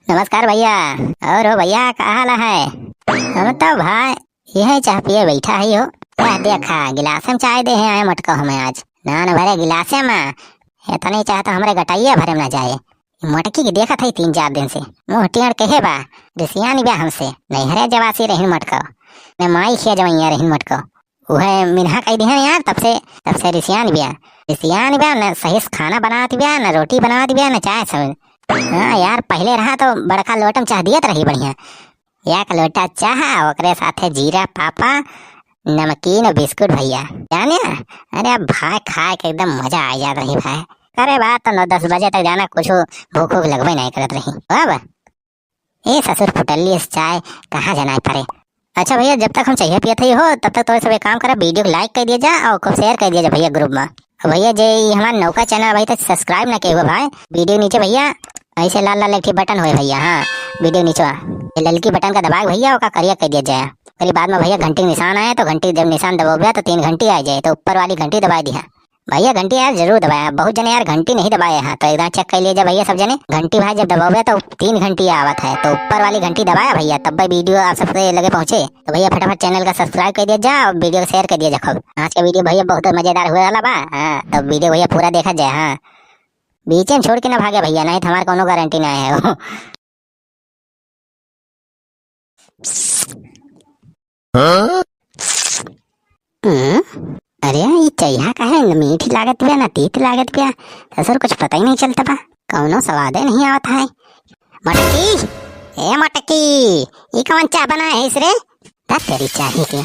नमस्कार भैया। और हो भैया, का हाल है? हम तो भाई यह चाह पिए बैठा ही हो। यह देखा गिलास में चाय दे है मटका हमें आज नान भरे गिलासे में। इतनी चाह तो हमारे गटाइया भरे में ना जाए। मटकी की देखा थी 3-4 दिन से मुँह टियाड़ कहे बा रिसिया नहीं बा हमसे नहीं हरे जवासी रही मटका मैं माई खिया जवैया रही मटका वह मिन्हा कही दिया यार तब से रिसिया नहीं बिया न सही से खाना बनाती बिया न रोटी बनाती बिया न चाय सब। हाँ यार, पहले रहा तो बड़का लोटम चाह दियत रही बढ़िया। एक लोटा चाह ओकरे साथे जीरा पापा नमकीन और बिस्कुट भैया जाने। अरे अब भाई खाए के एकदम मजा आ जात रही भाई। करे बात तो 9-10 बजे तक जाना कुछ भूख लगभग नहीं करत रही। अब ए ससुर फुटली इस चाय कहाँ जाना पड़े। अच्छा भैया, जब तक हम चाहिए पियत ही हो तब तक तो सब एक काम करा, वीडियो को लाइक कर दिया जा और खूब शेयर कर दिया जा भैया ग्रुप में। भैया जे हमारा नौका चैनल भाई तक सब्सक्राइब ना किए हुआ भाई, वीडियो नीचे भैया ऐसे लाल लाल एक बटन हुए भैया। हाँ वीडियो नीचे ये ललकी बटन का दबाए भैया का करिया कर दिया जाए। फिर बाद में भैया घंटी निशान आए तो घंटी जब निशान दबाओगे तो 3 घंटी आ जाए तो ऊपर वाली घंटी दबा दिया भैया। घंटी यार जरूर दबाया, बहुत जने यार घंटी नहीं दबाए हैं तो एकदम चेक कर लीजिए भैया सब जने। घंटी भाई जब दबाओगे तो 3 घंटी आवत है तो ऊपर वाली घंटी दबाया भैया, तब भाई वीडियो आप सबसे लगे पहुंचे। तो भैया फटाफट चैनल का सब्सक्राइब कर दिया जा और वीडियो को शेयर कर दिया जा खूब। आज का वीडियो भैया बहुत मजेदार हुआ वाला बा। हाँ तो वीडियो भैया पूरा देखा जाए। हाँ बीच में छोड़ के ना भागे भैया, नहीं तो हमारे कोनो गारंटी ना है। अरे ये चैहा का है, न मीठी लागत बिया न तीत लागत बिया। ससुर कुछ पता ही नहीं चलता बा, कौनो स्वादे नहीं आवत है। मटकी ए मटकी, ये कौन चाय बनाए है इसरे? तेरी चाय के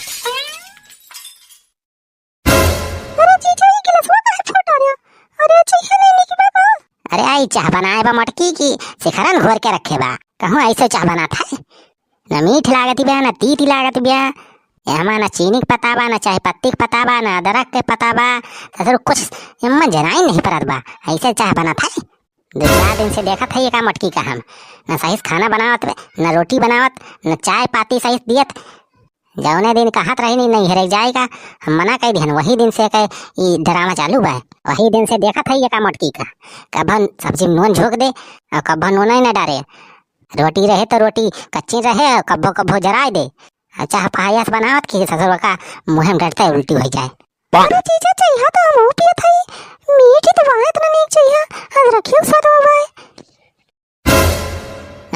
अरे जीजा ये गिलासवा काहे फटा रहा? अरे चैहा नहीं की बाबा। अरे आई चाय बनाए बा मटकी की शिखरन घोर के रखे बा। कहूँ ऐसे चाय बनाता है, न मीठ लागत बिया न तीत लागत बिया। यहाँ न चीनी के पता बा न चाय पत्ती के पता बा न अदरक के पता बा। ससुर कुछ इम्मा जनाई नहीं परत बा, ऐसे चाय बनाता है। 2-4 दिन से देखा था ये का मटकी का हम न सही से खाना बनावत न रोटी बनावत न चाय पाती सही से दियत। जौने दिन कहत रही नहीं हरे जाएगा हम मना कर दिहन, वही दिन से कहे ये ड्रामा चालू बा। वही दिन से देखा था ये का मटकी का कभन सब्जी नून झोंक दे और कभन नून ही न डाले। रोटी रहे तो रोटी कच्ची रहे और कब्बो कब्बो जराए दे। अच्छा पायस बनावत कि ससुर का मुँह में डरता है उल्टी हो जाए। अरे जीजा चाहिए तो हम पियत हई, मीठी तो वाहे इतना नहीं चाहिए, आज रखियो साथ हो भाई।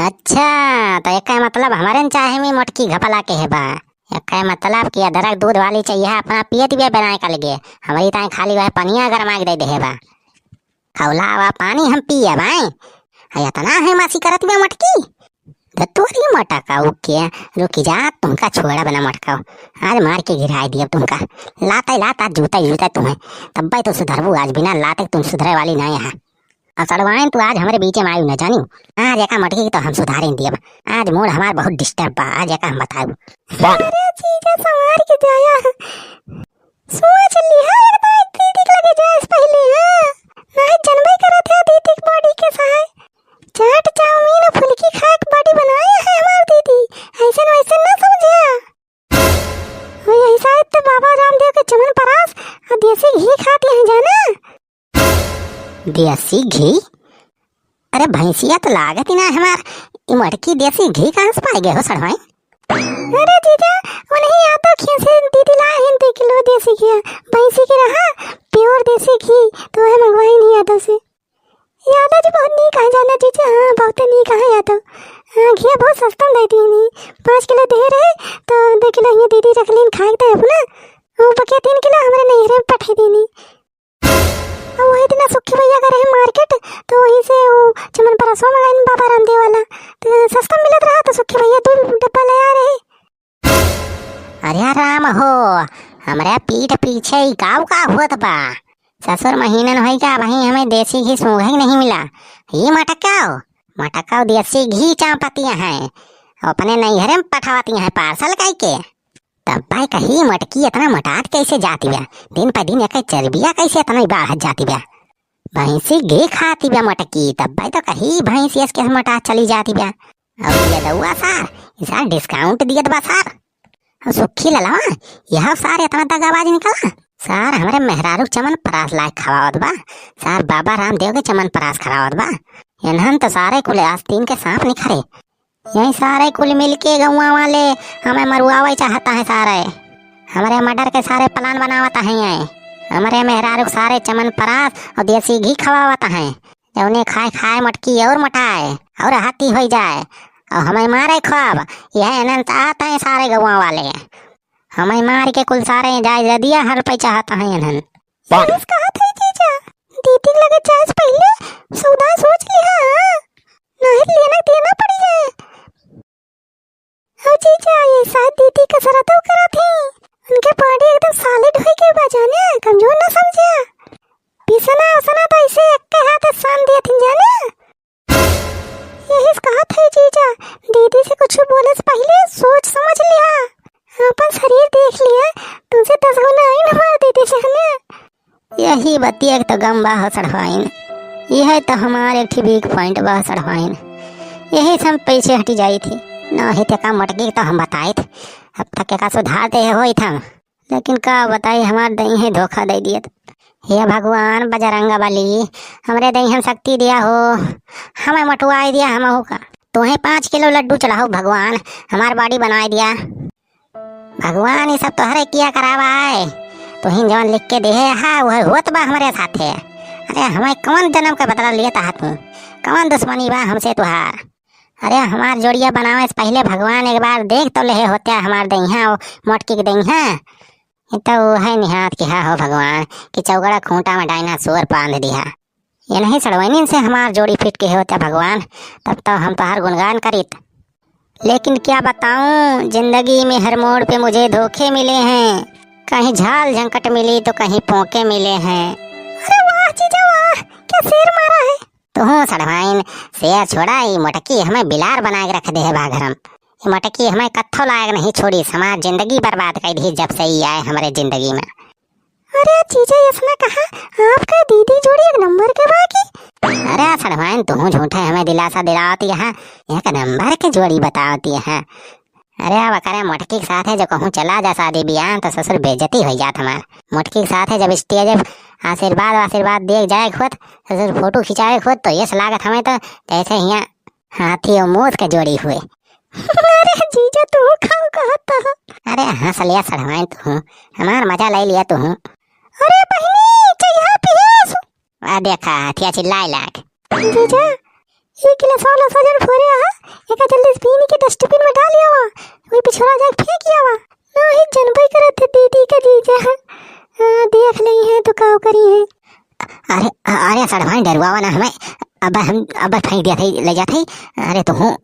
अच्छा तो एक का मतलब हमारे न चाहे में मटकी घपला के है बा। एक का मतलब कि अदरक दूध वाली चाहिए अपना पियत भी बनाए का लगे, हमारी ताए खाली वह पनिया गरमा के दे है बा। खौला वा पानी हम पिए भाई, इतना है मासी करत में मटकी तोरी मटका उके रुकी जा। तुमका छोड़ा बना मटका आज मार के गिरा दिया तुमका। लाता जूता तुम्हें तब भाई तो सुधरबू, आज बिना लाते तुम सुधरे वाली ना यहाँ। और सड़वाइन तू आज हमारे बीच में आयु न जानी। आज एका मटकी की तो हम सुधारें दिया। आज मूड हमार बहुत डिस्टर्ब बा, आज एका हम बताऊ। अरे जीजा संभाल के जाया सोच लिया एक दीदी लगे जाए पहले। हां नहीं जनबई करत है दीदी की बॉडी के सहाय चाट चाउमीन और फुल्की खा के बॉडी बनाई है हमार दीदी, ऐसे वैसे ना समझा। वही ऐसा तो बाबा रामदेव के चमन परास और देसी घी खाते हैं जाना। देसी घी? अरे भैंसिया तो लागत ही ना हमार मटकी देसी घी कहाँ से पाए गए हो सड़वाई? अरे जीजा उन्हीं आता खेत से दीदी लाए हैं 2 किलो देसी घी, भैंसी की रहा प्योर देसी घी तो है मंगवाई नहीं आता से। यादव जी बहुत नहीं कहा जाना जीजा। हाँ बहुत नहीं कहा यादव। हाँ घी बहुत सस्ता में देती नहीं, 5 किलो दे रहे तो 2 किलो ये दीदी रख लेन खाए थे अपना, वो बकिया 3 किलो हमारे नैहरे में पठे देनी। और वही दिन सुखी भैया का रहे मार्केट तो वहीं से वो चमन परसों मंगाई बाबा रामदेव वाला तो सस्ता मिलत रहा तो सुखी भैया 2 डब्बा ले आ रहे। अरे राम हो, हमारे पीठ पीछे गाँव का हुआ बा। ससुर महीनन होई का वहीं हमें देसी घी सूंघा ही नहीं मिला। ये मटका देसी घी चापतियाँ हैं अपने नैहरे में पठावती हैं पार्सल कई के। तब भाई कही मटकी इतना मटाट कैसे जाती बा, दिन पर दिन एक चर्बिया कैसे इतना बढ़ जाती बा। भैंसी घी खाती बा मटकी, तब भाई तो कही भैंसी के मटाट चली जाती बा। अब ये दउआ सार डिस्काउंट दियत बा सार। सुखी लला यह सार इतना दगाबाज निकला। सार हमारे मेहरारू चमन परास लायक खवावत बा, सार बाबा रामदेव के चमन परास खवावत बा। इन्हन तो सारे कुल आस्तीन के सांप निखरे। यही सारे कुल मिलके गौवा वाले हमें मरुआवे चाहता है सारे। हमारे मर्डर के सारे प्लान बनावता है। ये हमारे मेहरारू सारे चमन परास और देसी घी खवावता है। उन्हें खाए खाए मटकी और मटाए और हाथी हो जाए और हमें मारे खब। यह अनंत आता है सारे गौवा वाले हमें मार के कुल सारे जाय दिया हर पे चाहता है इन्हन। दीदी लगे चार्ज पहले सौदा सोच लिया नहीं लेना देना पड़ी है। हो जीजा ये साथ दीदी कसरत करा थी। उनके बॉडी एकदम सॉलिड हुई के बजाने कमजोर ना समझा। पिसना उसना तो इसे एक के हाथ सान दिया थी जाने। यही कहा था जीजा दीदी से कुछ बोले से पहले सोच समझ लिया। अपन शरीर देख लिया तुमसे 10 गुना आई ना दीदी से हमें। यही बतिया तो गम बा सड़वाइन। यह तो हमारे एक वीक पॉइंट बा सड़वाइन। यही से हम पीछे हटी जाई थी ना ही का मटकी तो हम बताए थे। अब तक का सुधारते हो था लेकिन का बताई हमार दही है धोखा दे दिया। हे भगवान बजरंगा बली हमरे दही हम शक्ति दिया हो हमें मटुआई दिया हम का। तुम्हें 5 किलो लड्डू चढ़ाओ भगवान हमार बॉडी बनाए दिया। भगवान ये सब तोहरे किया करावा है। तो हिन जवन लिख के दे हा वह होत बा हमारे साथे। अरे हमें कौन जन्म का बदला लिया था तू कौन दुश्मनी बा हमसे तुहार। अरे हमार जोड़िया बनावे से पहले भगवान एक बार देख तो ले होते हमार दहिया मोटकी के दहिया। तो है निहात कि हा हो भगवान कि चौगड़ा खूंटा में डायनासोर बांध दिया। ये नहीं सड़वैनी से हमार जोड़ी फिट के होते भगवान तब तो हम तो हर गुणगान करित। लेकिन क्या बताऊं जिंदगी में हर मोड़ पे मुझे धोखे मिले हैं। कहीं झाल झंकट मिली तो कहीं पोंके मिले हैं। अरे वाह जीजा वाह क्या शेर मारा है। तो हूँ सड़वाइन शेर छोड़ा ये मटकी हमें बिलार बना के रख दे है बाघरम। ये मटकी हमें कत्थो लायक नहीं छोड़ी समाज जिंदगी बर्बाद कर दी जब से ही आए हमारे जिंदगी में। अरे जीजा इसने कहा आपका दीदी जोड़ी एक नंबर के बाकी। अरे सड़वाइन तू झूठे हमें दिलासा दिलाती है एक नंबर के जोड़ी बताती है। अरे अब करे मटकी के साथ है जो कहूँ चला जा शादी ब्याह तो ससुर बेइज्जती हो जात हमार। मटकी के साथ है जब स्टेज आशीर्वाद देख जाए खुद ससुर फोटो खिंचाए खुद तो ये लागत हमें तो जैसे यहाँ हाथी और मूस के जोड़ी हुए। अरे जीजा तू खाओ कहता। अरे हंस लिया सड़वाइन तू हमार मजा ले लिया तू। अरे बहनी चाहिए पियास। आ देखा हथिया चिल्लाए लाग। जीजा ये गिलास वाला सजन फोरे आ एका जल्दी पीनी के डस्टबिन में डालिया वा वही पिछड़ा जा फेंकिया वा ना ही जनबई करत दीदी का जीजा देख नहीं है तो काव करी है। अरे अरे सड़वाई डरवावा ना हमें अब फेंक दिया थे ले जाते। अरे तो हूँ